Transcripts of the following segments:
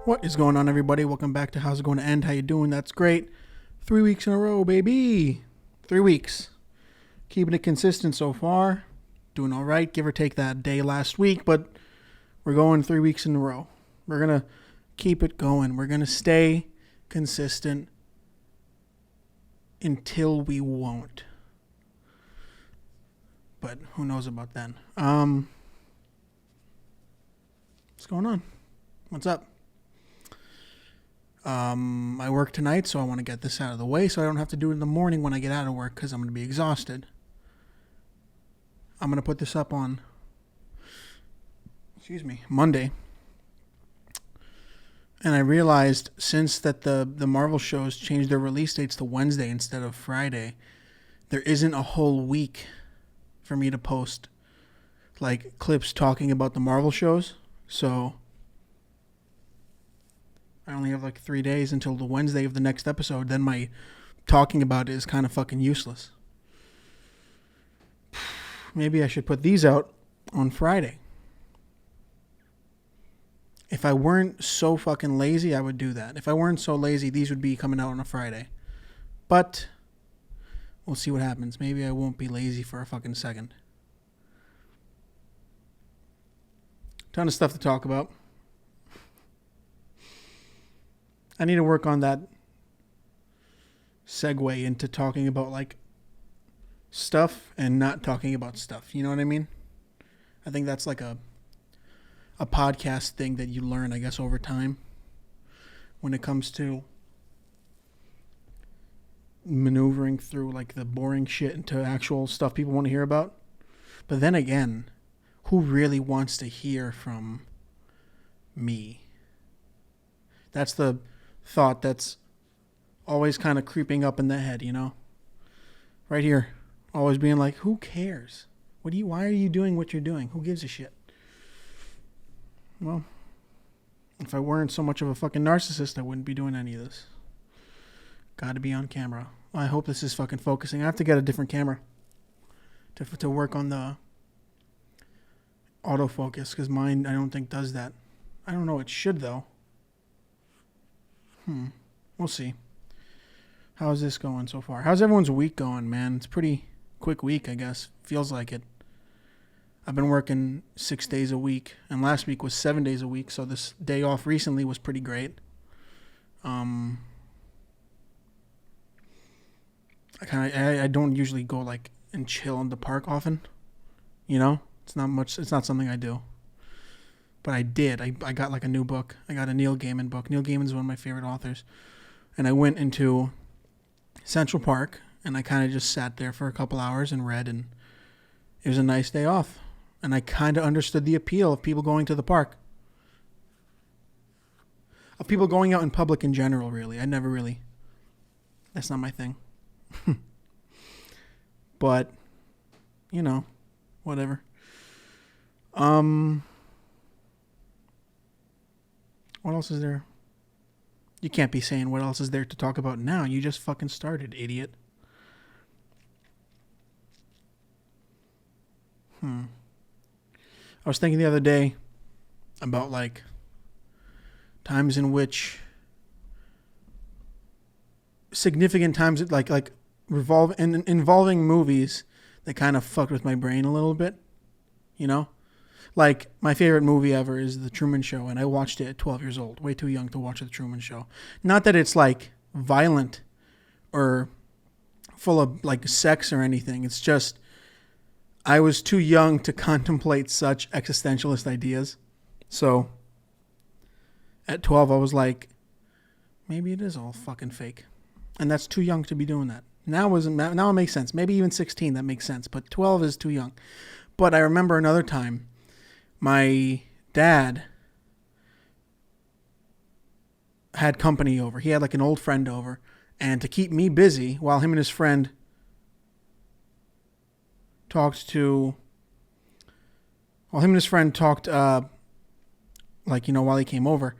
What is going on, everybody? Welcome back to How's It Going to End? How you doing? That's great. 3 weeks in a row, baby. 3 weeks. Keeping it consistent so far. Doing all right, give or take that day last week, but we're going 3 weeks in a row. We're going to keep it going. We're going to stay consistent until we won't. But who knows about then. What's going on? What's up? I work tonight, so I want to get this out of the way so I don't have to do it in the morning when I get out of work because I'm going to be exhausted. I'm going to put this up on, Monday. And I realized since that the Marvel shows changed their release dates to Wednesday instead of Friday, there isn't a whole week for me to post like clips talking about the Marvel shows. So I only have like 3 days until the Wednesday of the next episode. Then my talking about it is kind of fucking useless. Maybe I should put these out on Friday. If I weren't so fucking lazy, I would do that. If I weren't so lazy, these would be coming out on a Friday. But we'll see what happens. Maybe I won't be lazy for a fucking second. Ton of stuff to talk about. I need to work on that segue into talking about like stuff and not talking about stuff. You know what I mean? I think that's like a podcast thing that you learn, I guess, over time when it comes to maneuvering through like the boring shit into actual stuff people want to hear about. But then again, who really wants to hear from me? That's the thought that's always kind of creeping up in the head, you know? Right here. Always being like, who cares? Why are you doing what you're doing? Who gives a shit? Well, if I weren't so much of a fucking narcissist, I wouldn't be doing any of this. Gotta be on camera. I hope this is fucking focusing. I have to get a different camera to work on the autofocus, because mine, I don't think, does that. I don't know. It should, though. We'll see. How's this going so far? How's everyone's week going, man? It's a pretty quick week, I guess. Feels like it. I've been working 6 days a week, and last week was 7 days a week, so this day off recently was pretty great. I don't usually go like and chill in the park often. You know? It's not something I do. But I did. I got like a new book. I got a Neil Gaiman book. Neil Gaiman's one of my favorite authors. And I went into Central Park and I kind of just sat there for a couple hours and read, and it was a nice day off. And I kind of understood the appeal of people going to the park. Of people going out in public in general, really. That's not my thing. But, you know, whatever. What else is there? You can't be saying what else is there to talk about now. You just fucking started, idiot. I was thinking the other day about like times in which significant times like involving movies that kind of fucked with my brain a little bit, you know? Like, my favorite movie ever is The Truman Show, and I watched it at 12 years old. Way too young to watch The Truman Show. Not that it's, like, violent or full of, like, sex or anything. It's just, I was too young to contemplate such existentialist ideas. So, at 12, I was like, maybe it is all fucking fake. And that's too young to be doing that. Now it makes sense. Maybe even 16, that makes sense. But 12 is too young. But I remember another time, my dad had company over. He had like an old friend over. And to keep me busy while him and his friend talked, while he came over,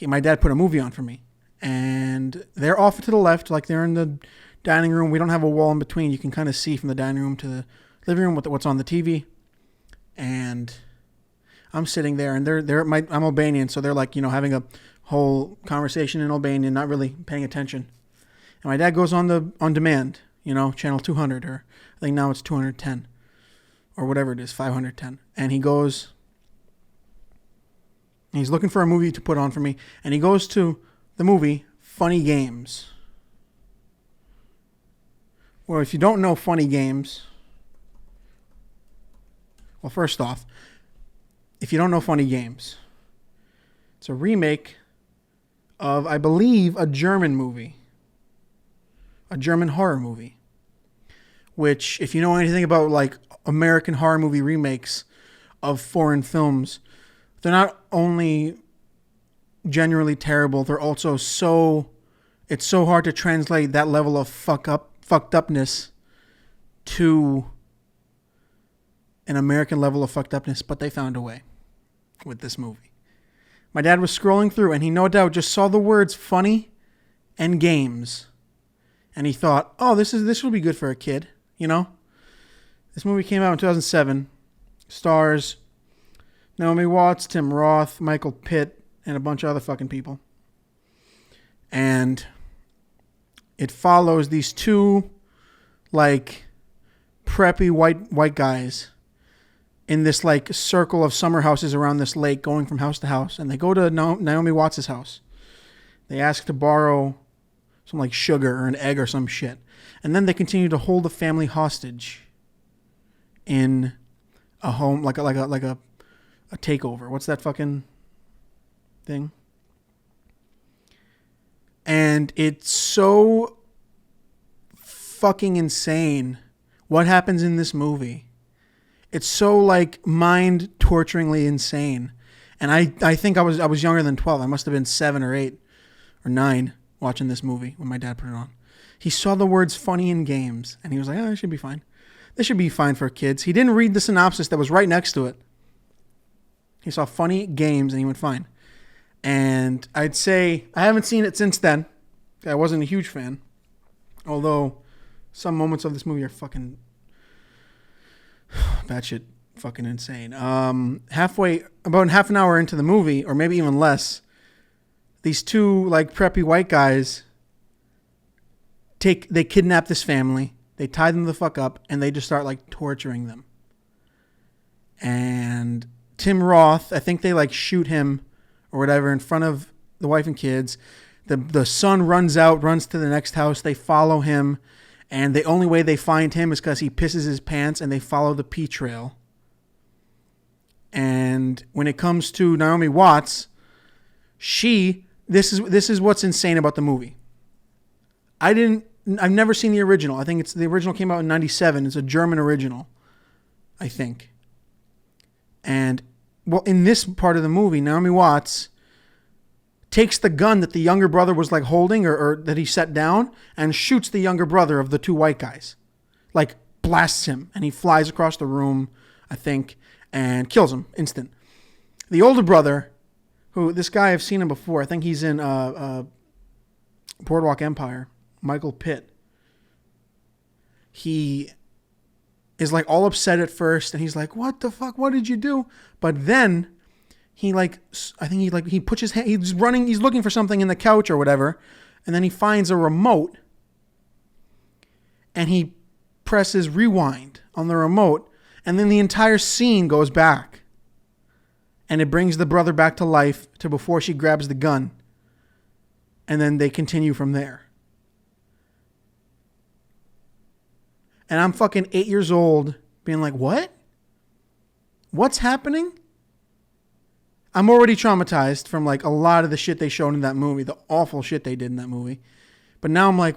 my dad put a movie on for me. And they're off to the left, like they're in the dining room. We don't have a wall in between. You can kind of see from the dining room to the living room what's on the TV. And I'm sitting there, and I'm Albanian, so they're like, having a whole conversation in Albanian, not really paying attention. And my dad goes on demand, channel 200, or I think now it's 210 or whatever it is, 510. And he goes, he's looking for a movie to put on for me, and he goes to the movie Funny Games. Well, if you don't know Funny Games, well, first off, if you don't know Funny Games, it's a remake of, I believe, a German movie. A German horror movie. Which, if you know anything about, like, American horror movie remakes of foreign films, they're not only generally terrible, they're also it's so hard to translate that level of fucked upness to an American level of fucked upness, but they found a way with this movie. My dad was scrolling through, and he no doubt just saw the words funny and games. And he thought, oh, this will be good for a kid, This movie came out in 2007. Stars Naomi Watts, Tim Roth, Michael Pitt, and a bunch of other fucking people. And it follows these two, like, preppy white guys in this, like, circle of summer houses around this lake, going from house to house. And they go to Naomi Watts' house. They ask to borrow some, like, sugar or an egg or some shit. And then they continue to hold the family hostage in a home, like a takeover. What's that fucking thing? And it's so fucking insane what happens in this movie. It's so, like, mind-torturingly insane. And I think I was younger than 12. I must have been 7 or 8 or 9 watching this movie when my dad put it on. He saw the words funny in games, and he was like, oh, this should be fine. This should be fine for kids. He didn't read the synopsis that was right next to it. He saw funny games, and he went fine. And I'd say I haven't seen it since then. I wasn't a huge fan. Although some moments of this movie are fucking batshit fucking insane. About half an hour into the movie, or maybe even less, these two, like, preppy white guys they kidnap this family, they tie them the fuck up, and they just start, like, torturing them. And Tim Roth, I think they, like, shoot him or whatever in front of the wife and kids. The son runs to the next house. They follow him, and the only way they find him is because he pisses his pants, and they follow the pee trail. And when it comes to Naomi Watts, this is what's insane about the movie. I've never seen the original. I think the original came out in 97. It's a German original, I think. And, well, in this part of the movie, Naomi Watts takes the gun that the younger brother was, like, holding or that he set down and shoots the younger brother of the two white guys. Like, blasts him, and he flies across the room, I think, and kills him instant. The older brother, who, this guy, I've seen him before. I think he's in Boardwalk Empire. Michael Pitt. He is, like, all upset at first, and he's like, what the fuck? What did you do? But then he, like, he puts his hand, he's looking for something in the couch or whatever, and then he finds a remote, and he presses rewind on the remote, and then the entire scene goes back. And it brings the brother back to life to before she grabs the gun. And then they continue from there. And I'm fucking 8 years old being like, what? What's happening? I'm already traumatized from, like, a lot of the shit they showed in that movie, the awful shit they did in that movie. But now I'm like,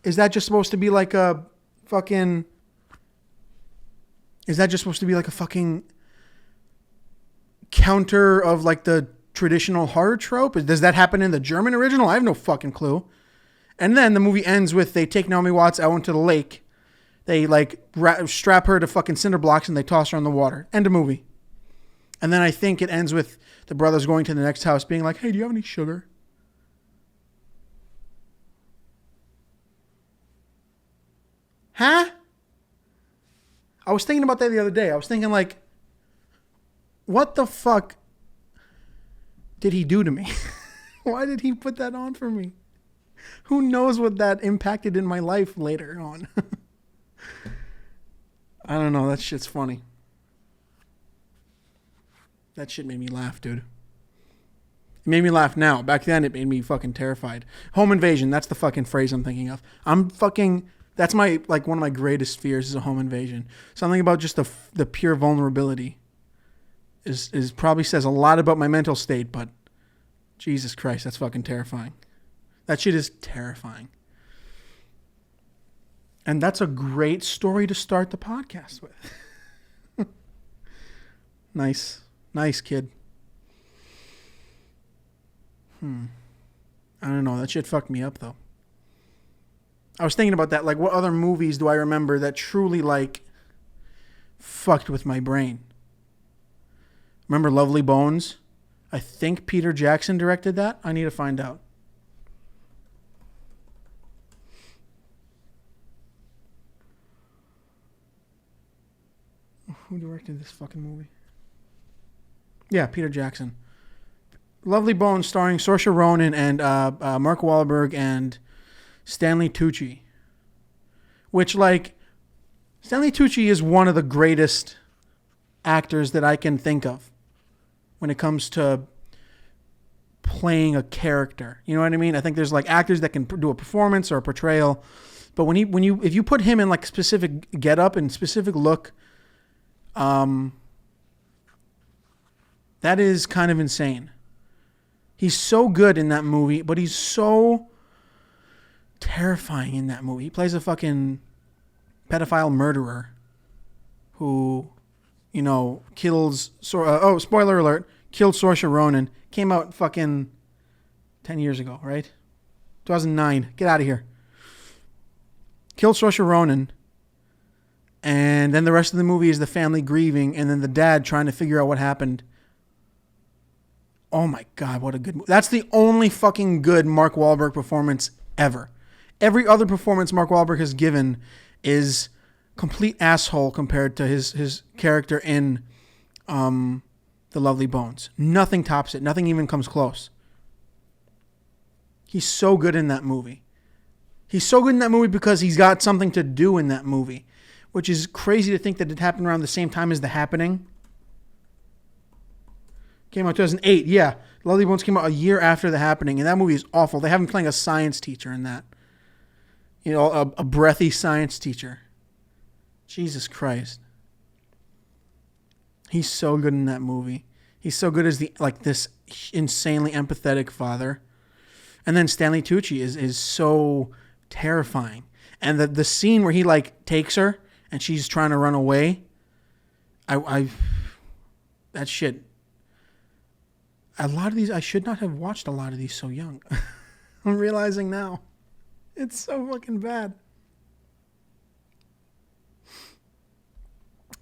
is that just supposed to be like a fucking, counter of, like, the traditional horror trope? Does that happen in the German original? I have no fucking clue. And then the movie ends with they take Naomi Watts out into the lake. They, like, strap her to fucking cinder blocks and they toss her in the water. End of movie. And then I think it ends with the brothers going to the next house being like, hey, do you have any sugar? Huh? I was thinking about that the other day. I was thinking, like, what the fuck did he do to me? Why did he put that on for me? Who knows what that impacted in my life later on? I don't know. That shit's funny. That shit made me laugh, dude. It made me laugh now. Back then, it made me fucking terrified. Home invasion. That's the fucking phrase I'm thinking of. That's my, like, one of my greatest fears is a home invasion. Something about just the pure vulnerability is probably says a lot about my mental state, but Jesus Christ, that's fucking terrifying. That shit is terrifying. And that's a great story to start the podcast with. Nice. Nice, kid. I don't know. That shit fucked me up, though. I was thinking about that. Like, what other movies do I remember that truly, like, fucked with my brain? Remember Lovely Bones? I think Peter Jackson directed that. I need to find out. Who directed this fucking movie? Yeah, Peter Jackson. Lovely Bones starring Saoirse Ronan and Mark Wahlberg and Stanley Tucci. Which, like, Stanley Tucci is one of the greatest actors that I can think of when it comes to playing a character. You know what I mean? I think there's, like, actors that can do a performance or a portrayal. But if you put him in, like, specific getup and specific look, that is kind of insane. He's so good in that movie, but he's so terrifying in that movie. He plays a fucking pedophile murderer who, you know, kills... spoiler alert. Killed Saoirse Ronan. Came out fucking 10 years ago, right? 2009. Get out of here. Killed Saoirse Ronan. And then the rest of the movie is the family grieving and then the dad trying to figure out what happened. Oh my God, what a good movie. That's the only fucking good Mark Wahlberg performance ever. Every other performance Mark Wahlberg has given is complete asshole compared to his character in The Lovely Bones. Nothing tops it. Nothing even comes close. He's so good in that movie. He's so good in that movie because he's got something to do in that movie, which is crazy to think that it happened around the same time as The Happening. Came out 2008, yeah. Lovely Bones came out a year after The Happening, and that movie is awful. They have him playing a science teacher in that. You know, a breathy science teacher. Jesus Christ. He's so good in that movie. He's so good as this insanely empathetic father. And then Stanley Tucci is so terrifying. And the scene where he, like, takes her and she's trying to run away. That shit. A lot of these, I should not have watched a lot of these so young. I'm realizing now. It's so fucking bad.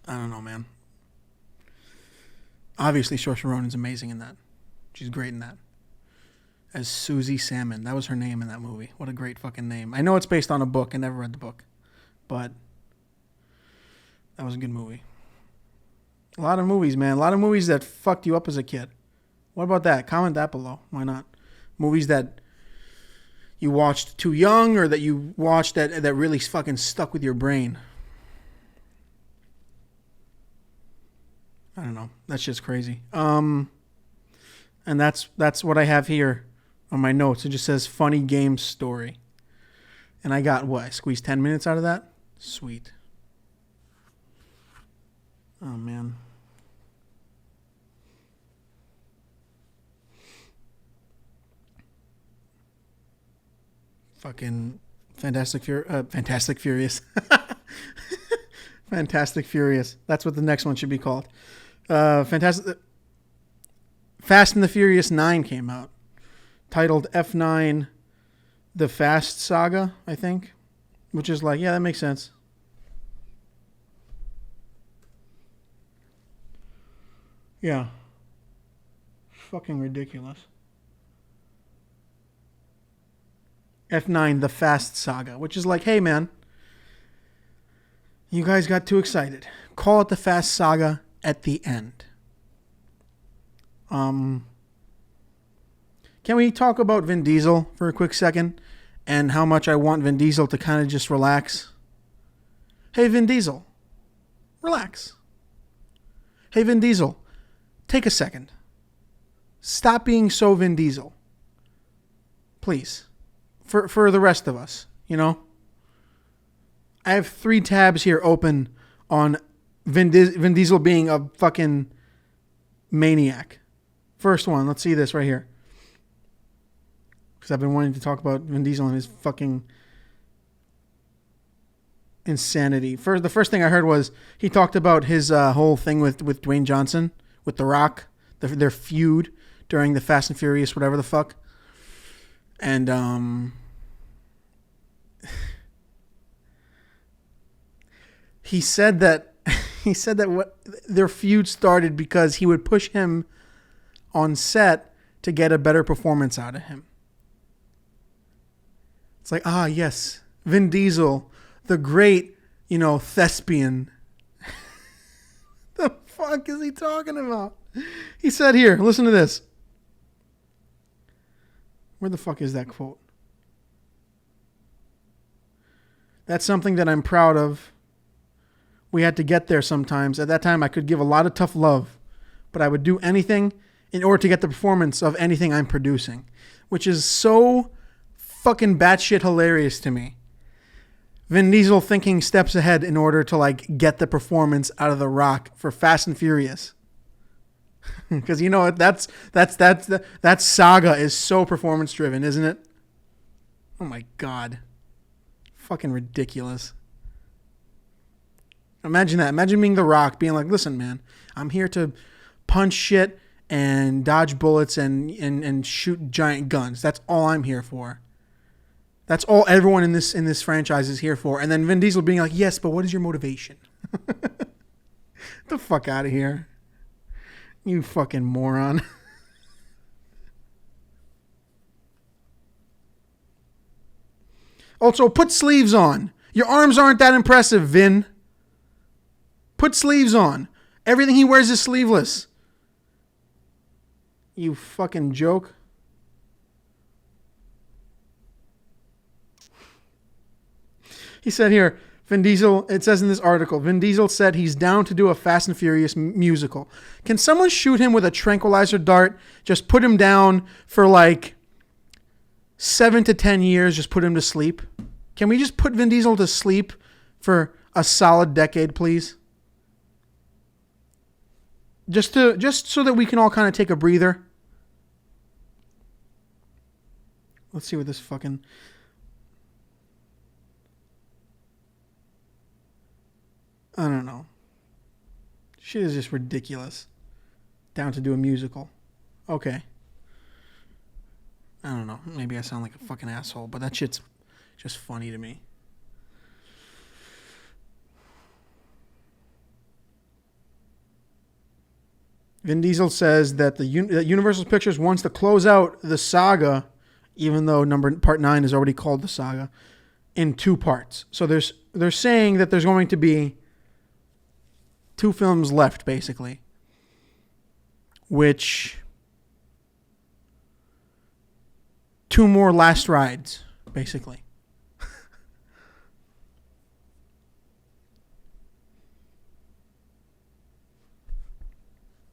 I don't know, man. Obviously, Saoirse Ronan's amazing in that. She's great in that. As Susie Salmon. That was her name in that movie. What a great fucking name. I know it's based on a book. I never read the book. But that was a good movie. A lot of movies, man. A lot of movies that fucked you up as a kid. What about that? Comment that below. Why not? Movies that you watched too young or that you watched that really fucking stuck with your brain. I don't know. That's just crazy. And that's what I have here on my notes. It just says funny game story. And I got what? I squeezed 10 minutes out of that? Sweet. Oh, man. Fucking Fantastic Furious. Fantastic Furious. That's what the next one should be called. Fast and the Furious 9 came out. Titled F9 The Fast Saga, I think. Which is like, yeah, that makes sense. Yeah. Fucking ridiculous. F9 The Fast Saga, which is like, hey man, you guys got too excited. Call it The Fast Saga at the end. Can we talk about Vin Diesel for a quick second and how much I want Vin Diesel to kind of just relax? Hey, Vin Diesel, relax. Hey, Vin Diesel, take a second. Stop being so Vin Diesel. Please. For the rest of us, you know? I have 3 tabs here open on Vin Diesel being a fucking maniac. First one, let's see this right here. Because I've been wanting to talk about Vin Diesel and his fucking insanity. The first thing I heard was he talked about his whole thing with Dwayne Johnson, with The Rock, their feud during the Fast and Furious, whatever the fuck. And he said that what their feud started because he would push him on set to get a better performance out of him. It's like, yes, Vin Diesel, the great, thespian. The fuck is he talking about? He said here, listen to this. Where the fuck is that quote? That's something that I'm proud of. We had to get there sometimes. At that time, I could give a lot of tough love, but I would do anything in order to get the performance of anything I'm producing, which is so fucking batshit hilarious to me. Vin Diesel thinking steps ahead in order to get the performance out of The Rock for Fast and Furious. Because that saga is so performance driven, isn't it? Oh my God. Fucking ridiculous. Imagine that. Imagine being The Rock, being like, listen, man, I'm here to punch shit and dodge bullets and shoot giant guns. That's all I'm here for. That's all everyone in this franchise is here for. And then Vin Diesel being like, yes, but what is your motivation? Get the fuck out of here. You fucking moron. Also, put sleeves on. Your arms aren't that impressive, Vin. Put sleeves on. Everything he wears is sleeveless. You fucking joke. He said here, Vin Diesel, it says in this article, Vin Diesel said he's down to do a Fast and Furious musical. Can someone shoot him with a tranquilizer dart? Just put him down for 7 to 10 years, just put him to sleep? Can we just put Vin Diesel to sleep for a solid decade, please? Just so that we can all kind of take a breather. Let's see what this fucking... I don't know. Shit is just ridiculous. Down to do a musical. Okay. I don't know. Maybe I sound like a fucking asshole, but that shit's just funny to me. Vin Diesel says that that Universal Pictures wants to close out the saga, even though part 9 is already called the saga, in 2 parts. So they're saying that there's going to be 2 films left, basically, which 2 more last rides, basically.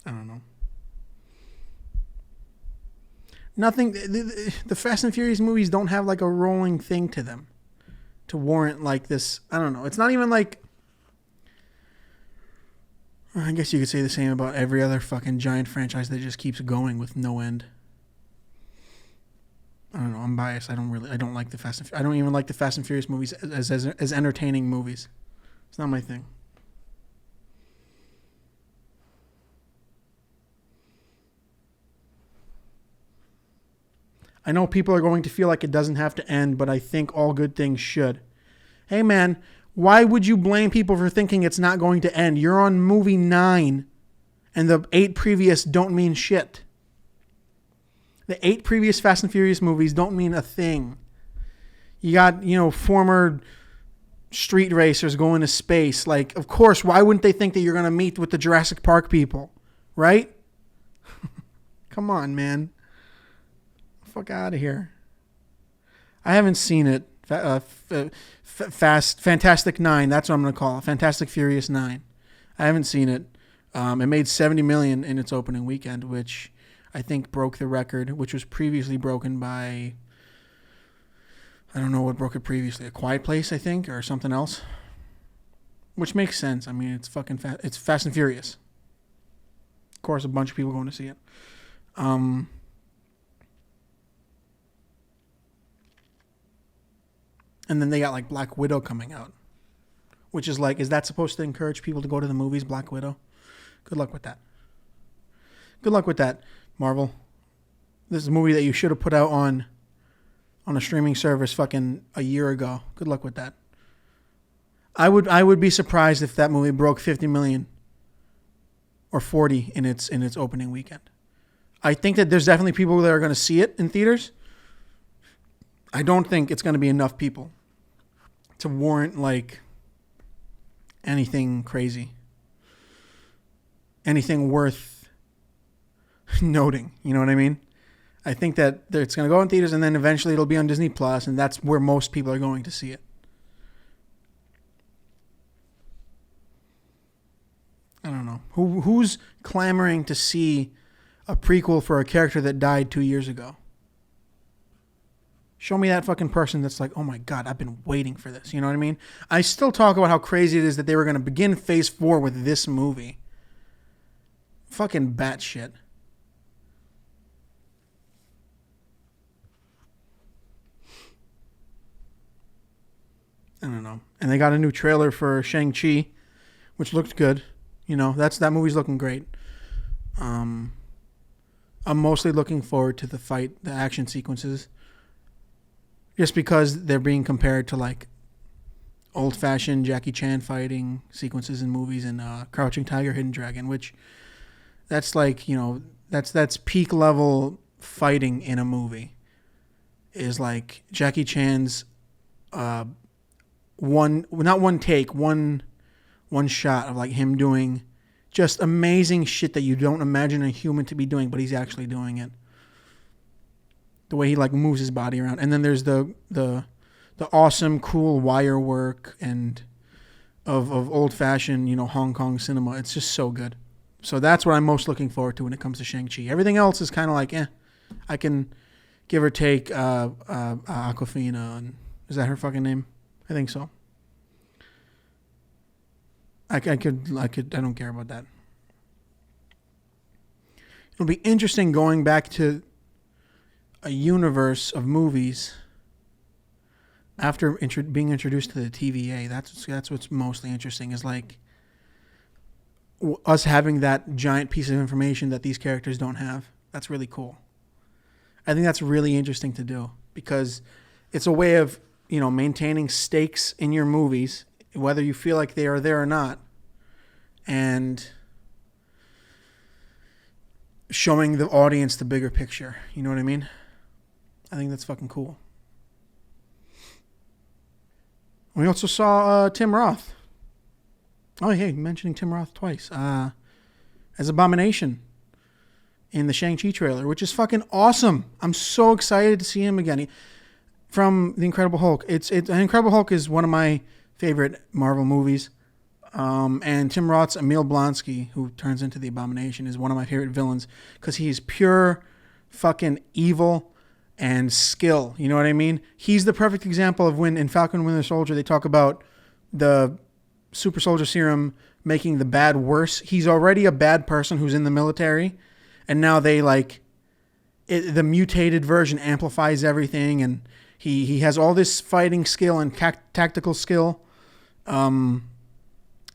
I don't know. Nothing. The Fast and Furious movies don't have a rolling thing to them to warrant this. I don't know. It's not even I guess you could say the same about every other fucking giant franchise that just keeps going with no end. I don't know. I'm biased. I don't like the I don't even like the Fast and Furious movies as entertaining movies. It's not my thing. I know people are going to feel like it doesn't have to end, but I think all good things should. Hey, man, why would you blame people for thinking it's not going to end? You're on movie 9, and the 8 previous don't mean shit. The 8 previous Fast and Furious movies don't mean a thing. You got, former street racers going to space. Of course, why wouldn't they think that you're going to meet with the Jurassic Park people? Right? Come on, man. fuck out of here. I haven't seen it. Fantastic Nine. That's what I'm gonna call it. Fantastic Furious 9. I haven't seen it. It made $70 million in its opening weekend, which I think broke the record, which was previously broken by, I don't know what broke it previously. A Quiet Place, I think, or something else. Which makes sense. I mean, it's fucking it's Fast and Furious. Of course, a bunch of people going to see it. And then they got like Black Widow coming out, which is like, is that supposed to encourage people to go to the movies? Black Widow. Good luck with that. Good luck with that, Marvel. This is a movie that you should have put out on a streaming service fucking a year ago. Good luck with that. I would be surprised if that movie broke 50 million or 40 in its opening weekend. I think that there's definitely people that are going to see it in theaters. I don't think it's going to be enough people to warrant like anything crazy. Anything worth noting. You know what I mean? I think that it's going to go in theaters and then eventually it'll be on Disney Plus, and that's where most people are going to see it. I don't know. Who's clamoring to see a prequel for a character that died 2 years ago? Show me that fucking person that's like, oh my God, I've been waiting for this. You know what I mean? I still talk about how crazy it is that they were going to begin phase 4 with this movie. Fucking batshit. I don't know. And they got a new trailer for Shang-Chi, which looked good. You know, that movie's looking great. I'm mostly looking forward to the action sequences. Just because they're being compared to like old-fashioned Jackie Chan fighting sequences in movies and Crouching Tiger, Hidden Dragon, which that's like, you know, that's peak level fighting in a movie. Is like Jackie Chan's one shot of like him doing just amazing shit that you don't imagine a human to be doing, but he's actually doing it. The way he like moves his body around. And then there's the awesome, cool wire work and of old-fashioned, you know, Hong Kong cinema. It's just so good. So that's what I'm most looking forward to when it comes to Shang-Chi. Everything else is kind of like, I can give or take Awkwafina. And is that her fucking name? I think so. I don't care about that. It'll be interesting going back to a universe of movies after being introduced to the TVA. That's what's mostly interesting, is like us having that giant piece of information that these characters don't have. That's really cool. I think that's really interesting to do because it's a way of, you know, maintaining stakes in your movies, whether you feel like they are there or not, and showing the audience the bigger picture. You know what I mean? I think that's fucking cool. We also saw Tim Roth. Oh, hey, mentioning Tim Roth twice. As Abomination in the Shang-Chi trailer, which is fucking awesome. I'm so excited to see him again. From The Incredible Hulk. Incredible Hulk is one of my favorite Marvel movies. And Tim Roth's Emil Blonsky, who turns into the Abomination, is one of my favorite villains because he's pure fucking evil and skill. You know what I mean? He's the perfect example of when in Falcon and Winter Soldier they talk about the super soldier serum making the bad worse. He's already a bad person who's in the military, and now they the mutated version amplifies everything, and he has all this fighting skill and tactical skill. And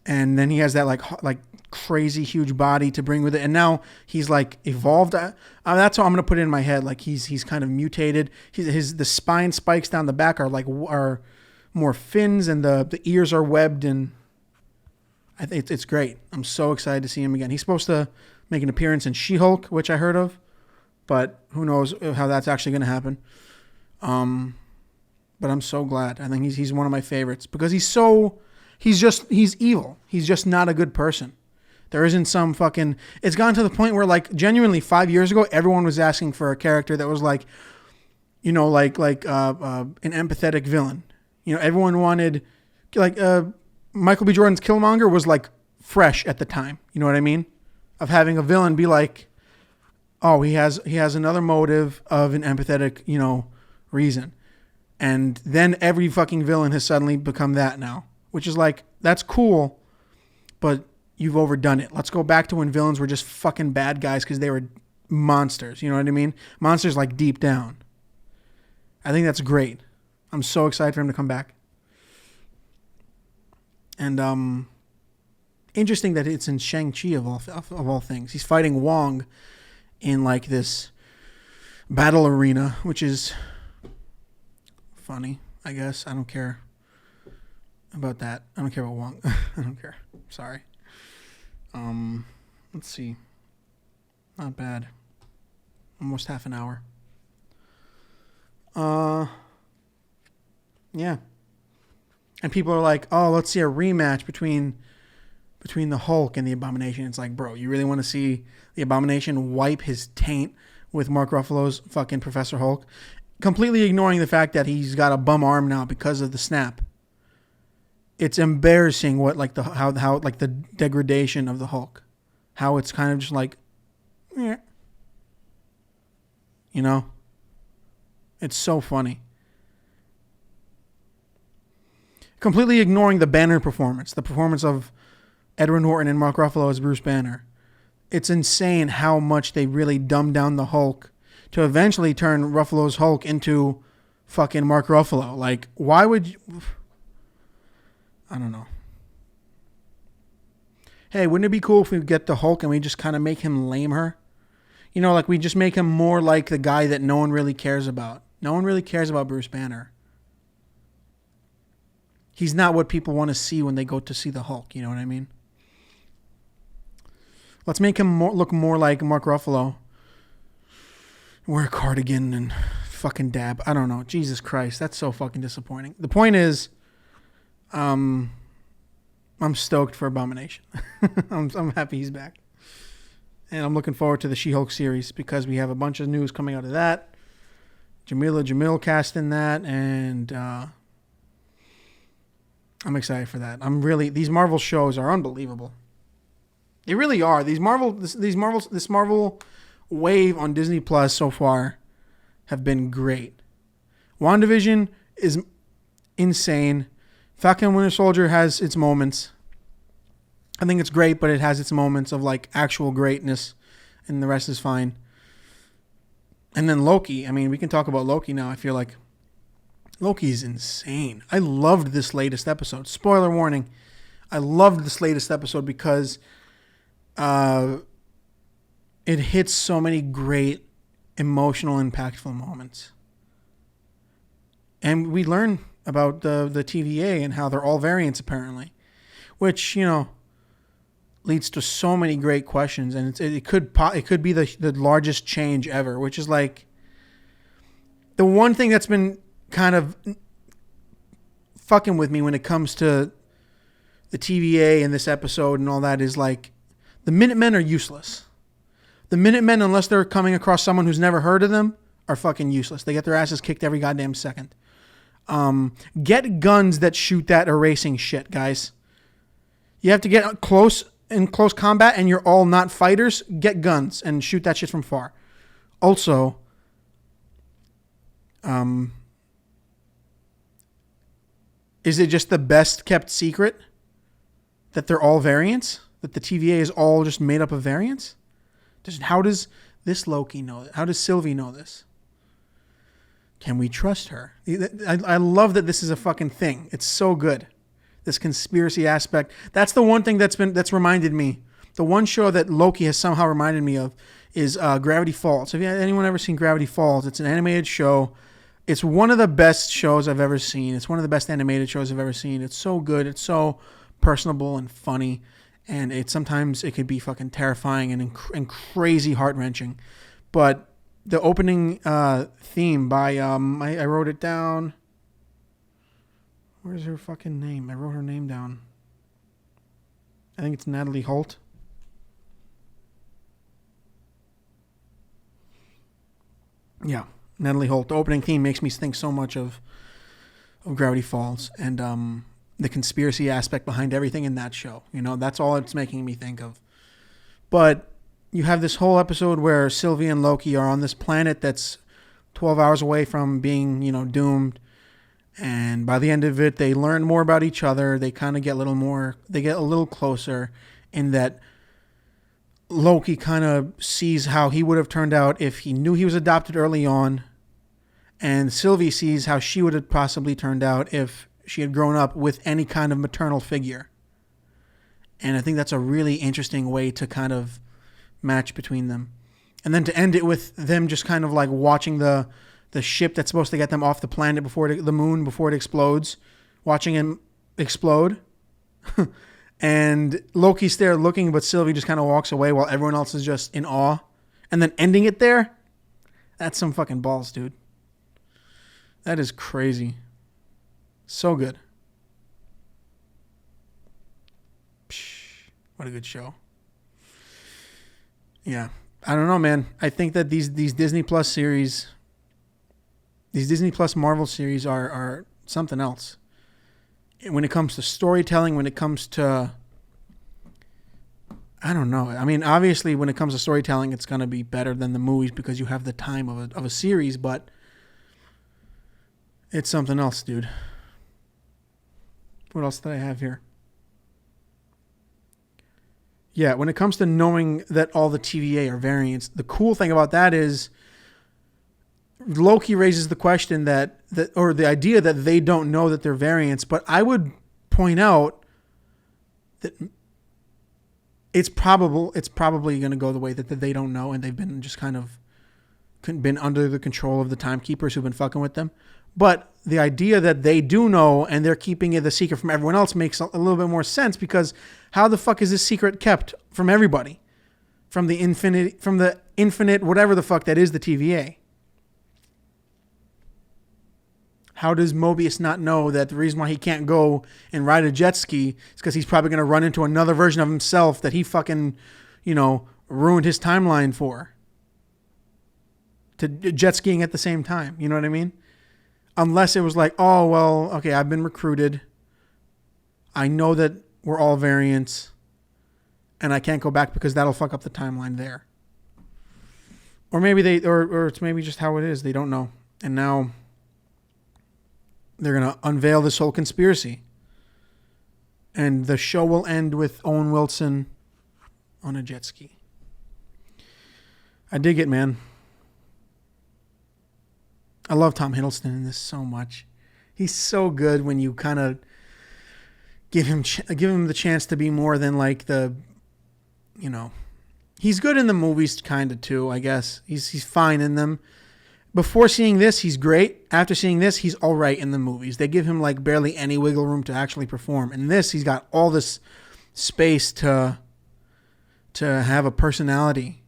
then he has that like crazy huge body to bring with it, and now he's like evolved. That's how I'm gonna put it in my head. Like he's kind of mutated. The spine spikes down the back are more fins, and the ears are webbed, and I think it's great. I'm so excited to see him again. He's supposed to make an appearance in She-Hulk, which I heard of, but who knows how that's actually gonna happen. But I'm so glad. I think he's one of my favorites because he's evil. He's just not a good person. There isn't some fucking... It's gotten to the point where, like, genuinely 5 years ago, everyone was asking for a character that was like, You know, an empathetic villain. You know, everyone wanted like Michael B. Jordan's Killmonger was like fresh at the time. You know what I mean? Of having a villain be like, oh, he has another motive of an empathetic, you know, reason. And then every fucking villain has suddenly become that now, which is like, that's cool, but you've overdone it. Let's go back to when villains were just fucking bad guys because they were monsters. You know what I mean? Monsters like deep down. I think that's great. I'm so excited for him to come back. And interesting that it's in Shang-Chi of all things. He's fighting Wong in like this battle arena, which is funny, I guess. I don't care about that. I don't care about Wong. I don't care. Sorry. Let's see. Not bad. Almost half an hour. Yeah. And people are like, oh, let's see a rematch between the Hulk and the Abomination. It's like, bro, you really want to see the Abomination wipe his taint with Mark Ruffalo's fucking Professor Hulk? Completely ignoring the fact that he's got a bum arm now because of the snap. It's embarrassing what like how like the degradation of the Hulk. How it's kind of just like, eh. You know? It's so funny. Completely ignoring the Banner performance. The performance of Edward Norton and Mark Ruffalo as Bruce Banner. It's insane how much they really dumbed down the Hulk to eventually turn Ruffalo's Hulk into fucking Mark Ruffalo. Like, why would you... I don't know. Hey, wouldn't it be cool if we get the Hulk and we just kind of make him lamer? You know, like we just make him more like the guy that no one really cares about. No one really cares about Bruce Banner. He's not what people want to see when they go to see the Hulk. You know what I mean? Let's make him look more like Mark Ruffalo. Wear a cardigan and fucking dab. I don't know. Jesus Christ. That's so fucking disappointing. The point is, I'm stoked for Abomination. I'm happy he's back. And I'm looking forward to the She-Hulk series because we have a bunch of news coming out of that. Jamila Jamil cast in that, and I'm excited for that. These Marvel shows are unbelievable. They really are. This Marvel wave on Disney Plus so far have been great. WandaVision is insane. Falcon and Winter Soldier has its moments. I think it's great, but it has its moments of like actual greatness, and the rest is fine. And then Loki. I mean, we can talk about Loki now. I feel like Loki's insane. I loved this latest episode. Spoiler warning. I loved this latest episode because it hits so many great emotional, impactful moments. And we learn about the TVA and how they're all variants apparently, which, you know, leads to so many great questions, and it could be the largest change ever, which is like the one thing that's been kind of fucking with me when it comes to the TVA and this episode and all that is like the Minutemen are useless. The Minutemen, unless they're coming across someone who's never heard of them, are fucking useless. They get their asses kicked every goddamn second. Get guns that shoot that erasing shit, guys. You have to get in close combat and you're all not fighters. Get guns and shoot that shit from far. Also, is it just the best kept secret that they're all variants? That the TVA is all just made up of variants? How does this Loki know that? How does Sylvie know this? Can we trust her? I love that this is a fucking thing. It's so good. This conspiracy aspect. That's the one thing that's reminded me. The one show that Loki has somehow reminded me of is Gravity Falls. Have anyone ever seen Gravity Falls? It's an animated show. It's one of the best shows I've ever seen. It's one of the best animated shows I've ever seen. It's so good. It's so personable and funny. And sometimes it could be fucking terrifying and crazy heart-wrenching. But the opening theme by, I wrote it down. Where's her fucking name? I wrote her name down. I think it's Natalie Holt. Yeah. Natalie Holt. The opening theme makes me think so much of Gravity Falls and the conspiracy aspect behind everything in that show. You know, that's all it's making me think of. But you have this whole episode where Sylvie and Loki are on this planet that's 12 hours away from being, you know, doomed. And by the end of it, they learn more about each other. They kind of get they get a little closer in that Loki kind of sees how he would have turned out if he knew he was adopted early on. And Sylvie sees how she would have possibly turned out if she had grown up with any kind of maternal figure. And I think that's a really interesting way to kind of match between them. And then to end it with them just kind of like watching the ship that's supposed to get them off the planet the moon before it explodes, watching him explode. And Loki's there looking, but Sylvie just kind of walks away while everyone else is just in awe. And then ending it there, that's some fucking balls, dude. That is crazy. So good. Psh, what a good show. Yeah. I don't know, man. I think that these Disney Plus series, these Disney Plus Marvel series are something else. When it comes to storytelling, when it comes to, I don't know. I mean, obviously, when it comes to storytelling, it's going to be better than the movies because you have the time of a series, but it's something else, dude. What else did I have here? Yeah, when it comes to knowing that all the TVA are variants, the cool thing about that is Loki raises the question that or the idea that they don't know that they're variants, but I would point out that it's probably going to go the way that they don't know, and they've been just kind of been under the control of the timekeepers who've been fucking with them. But the idea that they do know and they're keeping it the secret from everyone else makes a little bit more sense, because how the fuck is this secret kept from everybody? From the infinite, whatever the fuck that is, the TVA. How does Mobius not know that the reason why he can't go and ride a jet ski is because he's probably going to run into another version of himself that he fucking, ruined his timeline for? To jet skiing at the same time. You know what I mean? Unless it was like, oh, well, okay, I've been recruited. I know that we're all variants. And I can't go back because that'll fuck up the timeline there. Or maybe or it's maybe just how it is. They don't know. And now they're going to unveil this whole conspiracy. And the show will end with Owen Wilson on a jet ski. I dig it, man. I love Tom Hiddleston in this so much. He's so good when you kind of give him the chance to be more than like he's good in the movies kind of too, I guess. He's fine in them. Before seeing this, he's great. After seeing this, he's all right in the movies. They give him like barely any wiggle room to actually perform. In this, he's got all this space to have a personality.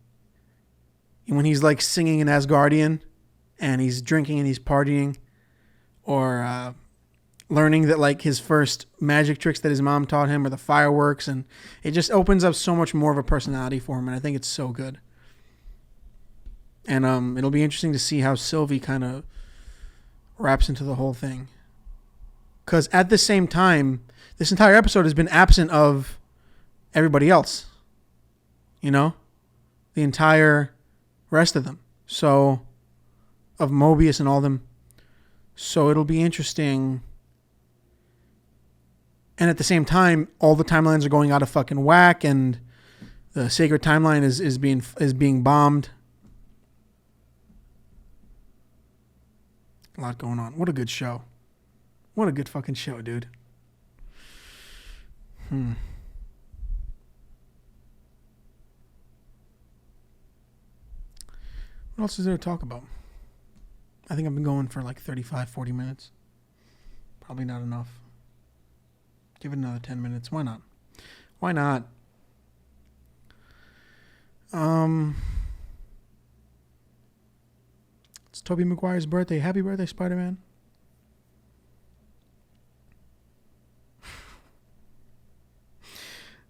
And when he's like singing an Asgardian, and he's drinking and he's partying, or learning that like his first magic tricks that his mom taught him are the fireworks, and it just opens up so much more of a personality for him, and I think it's so good. And it'll be interesting to see how Sylvie kind of wraps into the whole thing. Because at the same time, this entire episode has been absent of everybody else. The entire rest of them. So, of Mobius and all of them. So it'll be interesting. And at the same time, all the timelines are going out of fucking whack, and the sacred timeline is being bombed. A lot going on. What a good show. What a good fucking show, dude. What else is there to talk about? I think I've been going for like 35, 40 minutes. Probably not enough. Give it another 10 minutes. Why not? Why not? It's Tobey Maguire's birthday. Happy birthday, Spider-Man.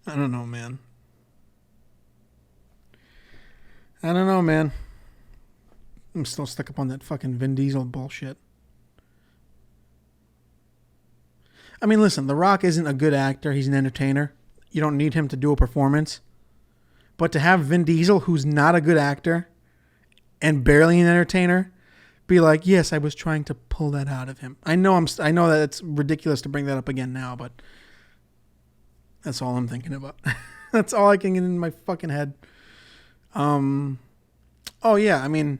I don't know, man. I'm still stuck up on that fucking Vin Diesel bullshit. I mean, listen, The Rock isn't a good actor. He's an entertainer. You don't need him to do a performance. But to have Vin Diesel, who's not a good actor and barely an entertainer, be like, yes, I was trying to pull that out of him. I know that it's ridiculous to bring that up again now, but that's all I'm thinking about. That's all I can get in my fucking head. Oh yeah, I mean,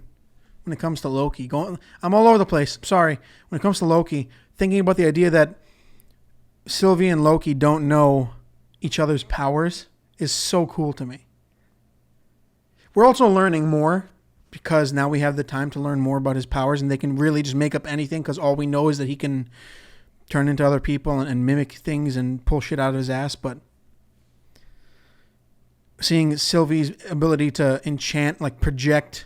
when it comes to Loki, I'm all over the place. Sorry. When it comes to Loki, thinking about the idea that Sylvie and Loki don't know each other's powers is so cool to me. We're also learning more because now we have the time to learn more about his powers, and they can really just make up anything because all we know is that he can turn into other people and mimic things and pull shit out of his ass. But seeing Sylvie's ability to enchant, like project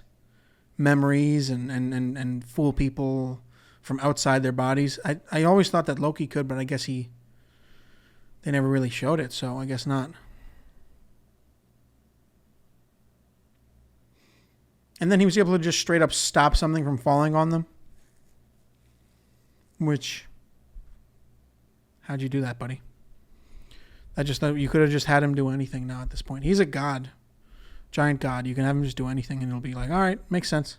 memories and fool people from outside their bodies. I always thought that Loki could, but I guess they never really showed it, so I guess not. And then he was able to just straight up stop something from falling on them. Which, how'd you do that, buddy? You could have just had him do anything now at this point. He's a god. Giant god. You can have him just do anything and it'll be like, all right, makes sense.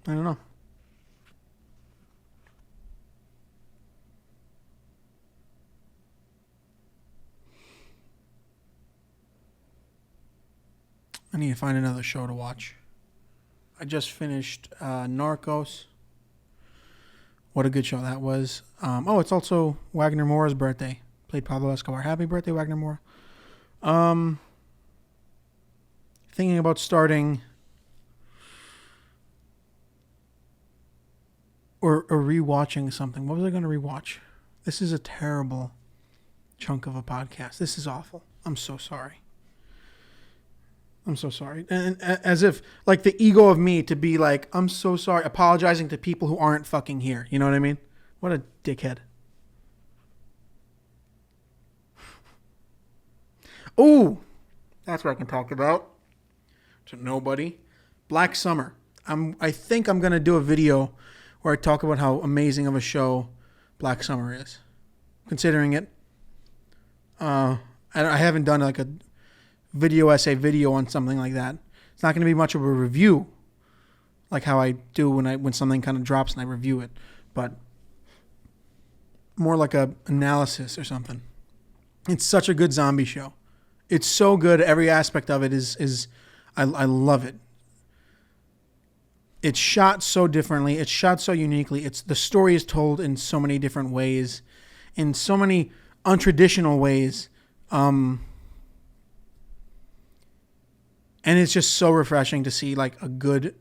I don't know. I need to find another show to watch. I just finished Narcos. What a good show that was. It's also Wagner Moura's birthday. Played Pablo Escobar. Happy birthday, Wagner Moura. Thinking about starting or rewatching something. What was I going to rewatch? This is a terrible chunk of a podcast. This is awful. I'm so sorry. And as if, like, the ego of me to be like, I'm so sorry, apologizing to people who aren't fucking here. You know what I mean? What a dickhead. Ooh, that's what I can talk about. To nobody. Black Summer. I think I'm going to do a video where I talk about how amazing of a show Black Summer is. Considering it. I haven't done like a video on something like that. It's not going to be much of a review like how I do when something kind of drops and I review it, but more like a analysis or something. It's such a good zombie show. It's so good. Every aspect of it is I love it. It's shot so differently. It's shot so uniquely. The story is told in so many different ways, in so many untraditional ways. And it's just so refreshing to see like a good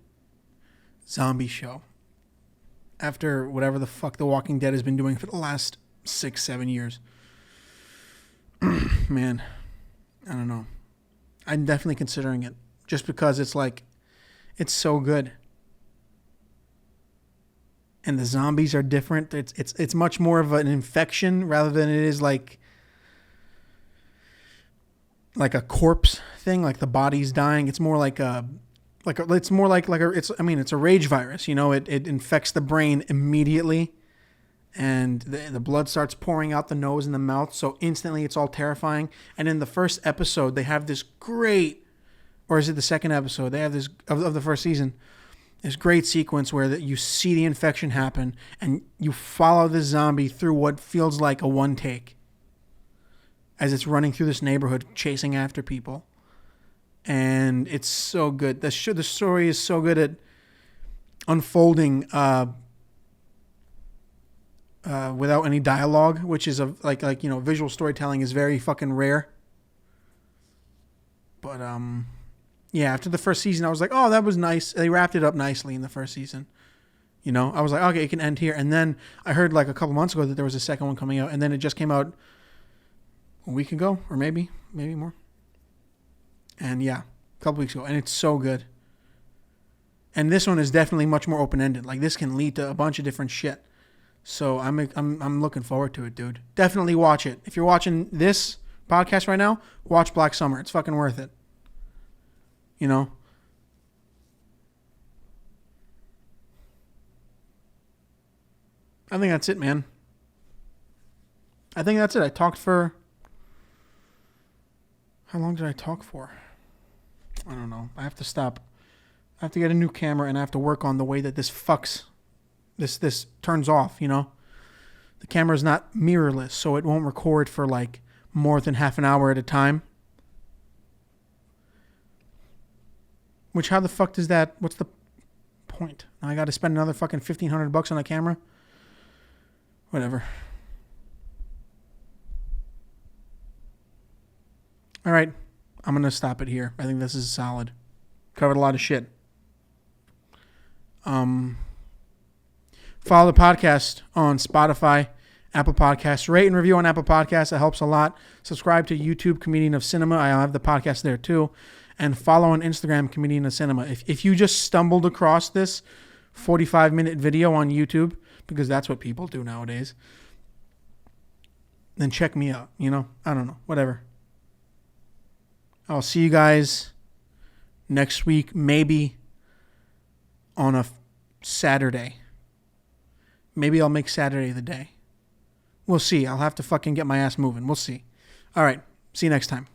zombie show after whatever the fuck The Walking Dead has been doing for the last 6-7 years. Man, I don't know. I'm definitely considering it just because it's so good. And the zombies are different. It's much more of an infection rather than it is like a corpse thing, like the body's dying. It's more it's a rage virus, you know, it infects the brain immediately and the blood starts pouring out the nose and the mouth. So instantly it's all terrifying. And in the first episode, they have this great, or is it the second episode? They have this of the first season, this great sequence where you see the infection happen and you follow the zombie through what feels like a one take as it's running through this neighborhood chasing after people. And it's so good. The story is so good at unfolding without any dialogue, which is visual storytelling is very fucking rare. But yeah, after the first season, I was like, oh, that was nice. They wrapped it up nicely in the first season. You know, I was like, okay, it can end here. And then I heard like a couple months ago that there was a second one coming out, and then it just came out a week ago, or maybe more. And yeah, a couple weeks ago, and it's so good. And this one is definitely much more open-ended. Like this can lead to a bunch of different shit. So I'm looking forward to it, dude. Definitely watch it. If you're watching this podcast right now, watch Black Summer. It's fucking worth it. You know? I think that's it, man. I think that's it. I talked for... How long did I talk for? I don't know. I have to stop. I have to get a new camera and I have to work on the way that this fucks. This turns off, you know? The camera's not mirrorless, so it won't record for like more than half an hour at a time. Which, how the fuck does that... What's the point? I got to spend another fucking $1,500 on a camera? Whatever. All right. I'm going to stop it here. I think this is solid. Covered a lot of shit. Follow the podcast on Spotify, Apple Podcasts. Rate and review on Apple Podcasts. That helps a lot. Subscribe to YouTube, Comedian of Cinema. I have the podcast there too. And follow on Instagram, Comedian of Cinema. If you just stumbled across this 45-minute video on YouTube, because that's what people do nowadays, then check me out. You know? I don't know. Whatever. I'll see you guys next week, maybe on a Saturday. Maybe I'll make Saturday the day. We'll see. I'll have to fucking get my ass moving. We'll see. All right. See you next time.